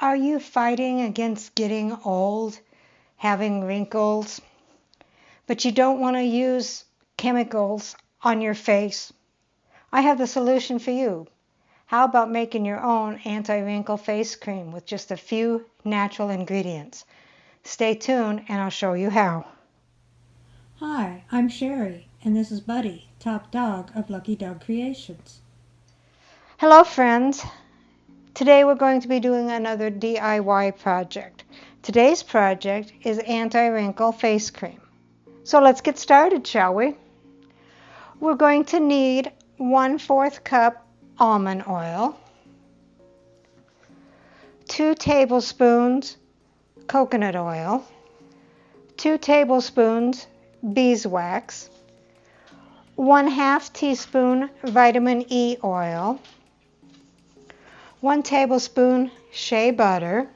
Are you fighting against getting old, having wrinkles, but you don't want to use chemicals on your face? I have the solution for you. How about making your own anti-wrinkle face cream with just a few natural ingredients? Stay tuned and I'll show you how. Hi, I'm Sherry, and this is Buddy, top dog of Lucky Dog Creations. Hello friends. Today we're going to be doing another DIY project. Today's project is anti-wrinkle face cream. So let's get started, shall we? We're going to need 1/4 cup almond oil, 2 tablespoons coconut oil, 2 tablespoons beeswax, 1/2 teaspoon vitamin E oil, 1 tablespoon shea butter,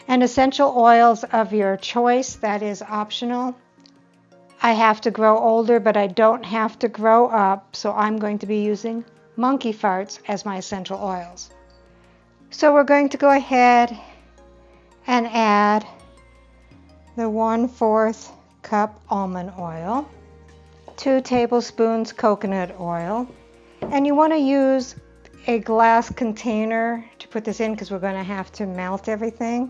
and essential oils of your choice. That is optional. I have to grow older, but I don't have to grow up, so I'm going to be using monkey farts as my essential oils. So we're going to go ahead and add the 1/4 cup almond oil, 2 tablespoons coconut oil, and you want to use a glass container to put this in because we're going to have to melt everything.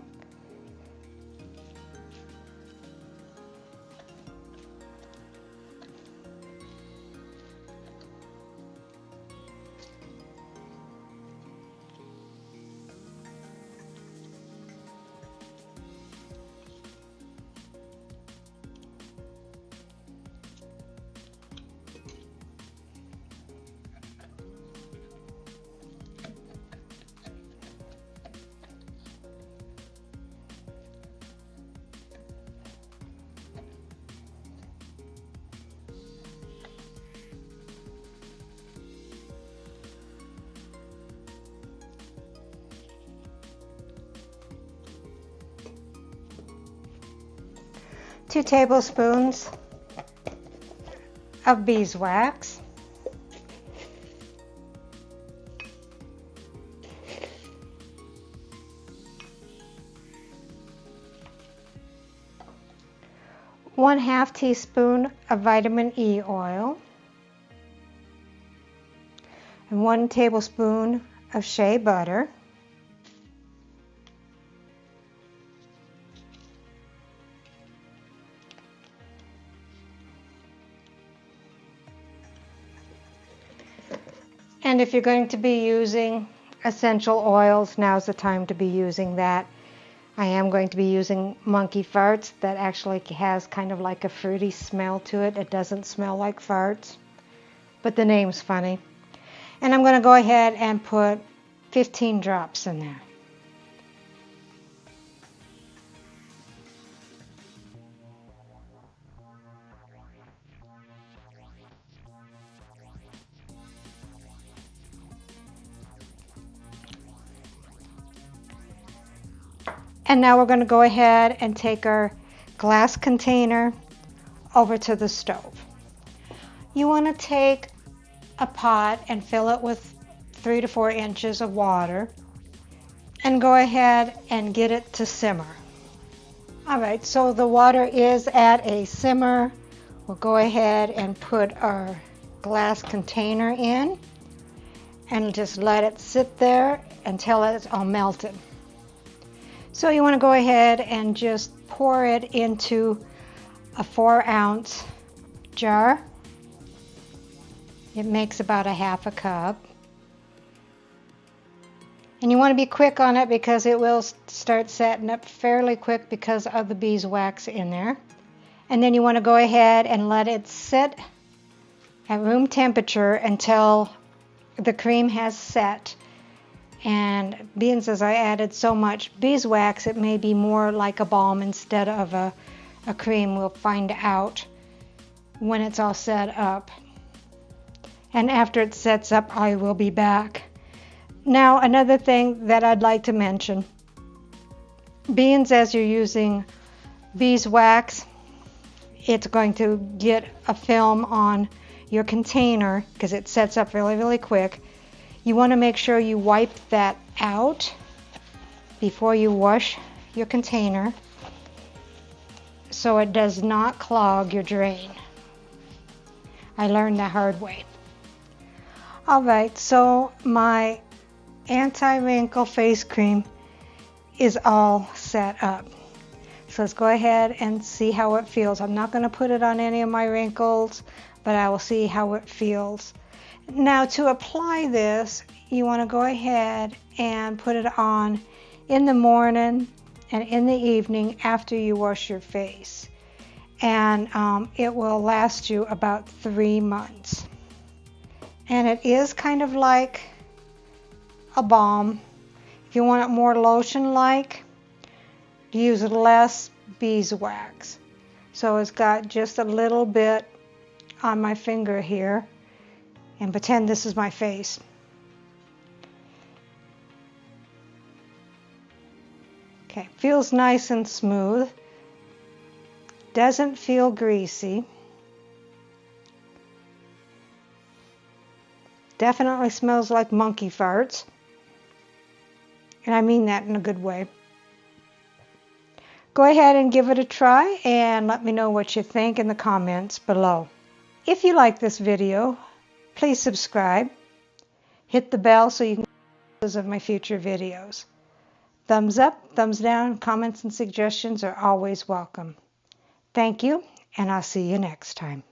Two tablespoons of beeswax, 1/2 teaspoon of vitamin E oil, and 1 tablespoon of shea butter, and if you're going to be using essential oils, now's the time to be using that. I am going to be using monkey farts. That actually has kind of like a fruity smell to it. It doesn't smell like farts, but the name's funny. And I'm going to go ahead and put 15 drops in there. And now we're going to go ahead and take our glass container over to the stove. You want to take a pot and fill it with 3 to 4 inches of water and go ahead and get it to simmer. All right, so the water is at a simmer. We'll go ahead and put our glass container in and just let it sit there until it's all melted. So you want to go ahead and just pour it into a 4-ounce jar. It makes about 1/2 cup. And you want to be quick on it because it will start setting up fairly quick because of the beeswax in there. And then you want to go ahead and let it sit at room temperature until the cream has set. And being as I added so much beeswax, it may be more like a balm instead of a cream. We'll find out when it's all set up. And after it sets up, I will be back. Now, another thing that I'd like to mention, being as you're using beeswax, it's going to get a film on your container because it sets up really, really quick. You want to make sure you wipe that out before you wash your container so it does not clog your drain. I learned the hard way. Alright, so my anti-wrinkle face cream is all set up. So let's go ahead and see how it feels. I'm not going to put it on any of my wrinkles, but I will see how it feels. Now to apply this, you want to go ahead and put it on in the morning and in the evening after you wash your face. And it will last you about 3 months. And it is kind of like a balm. If you want it more lotion-like, use less beeswax. So it's got just a little bit on my finger here, and pretend this is my face. Okay, feels nice and smooth. Doesn't feel greasy. Definitely smells like monkey farts. And I mean that in a good way. Go ahead and give it a try and let me know what you think in the comments below. If you like this video, please subscribe. Hit the bell so you can get notifications of my future videos. Thumbs up, thumbs down, comments and suggestions are always welcome. Thank you, and I'll see you next time.